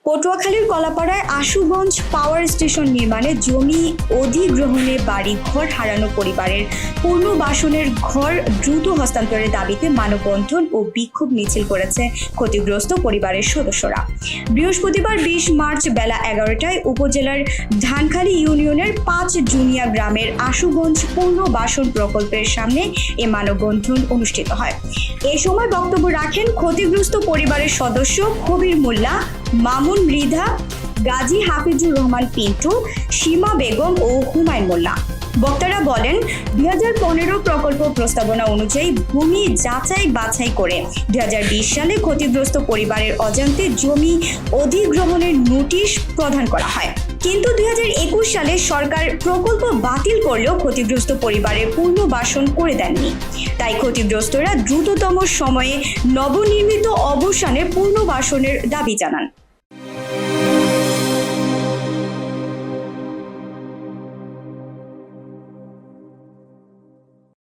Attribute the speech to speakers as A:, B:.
A: পটুয়াখালীর কলাপাড়ায় Ashuganj power station নির্মাণে জমি অধিগ্রহণে বাড়ি ঘর হারানো পরিবারের পুনর্বাসনের ঘর দ্রুত হস্তান্তরের দাবিতে মানববন্ধন ও বিক্ষোভ মিছিল করেছে ক্ষতিগ্রস্ত পরিবারের সদস্যরা। বৃহস্পতিবার 20 মার্চ বেলা 11টায় উপজেলার ধানখালী ইউনিয়নের 5 জুনিয়া গ্রামের আশুগঞ্জ পুনর্বাসন প্রকল্পের সামনে এ মানববন্ধন অনুষ্ঠিত হয়। এ সময় বক্তব্য রাখেন ক্ষতিগ্রস্ত পরিবারের সদস্য কবির মোল্লা, মামুন মৃধা, গাজী হাফিজুর রহমান পিন্টু, সীমা বেগম ও হুমায়ুন মোল্লা। বক্তারা বলেন, 2015 প্রকল্প প্রস্তাবনা অনুযায়ী ভূমি যাচাই বাছাই করে 2020 সালে ক্ষতিগ্রস্ত পরিবারের অজান্তে জমি অধিগ্রহণের নোটিশ প্রদান করা হয়। কিন্তু 2021 সালে সরকার প্রকল্প বাতিল করলেও ক্ষতিগ্রস্ত পরিবারের পুনর্বাসন করে দেননি। তাই ক্ষতিগ্রস্তরা দ্রুততম সময়ে নবনির্মিত অবস্থানের পুনর্বাসনের দাবি জানান।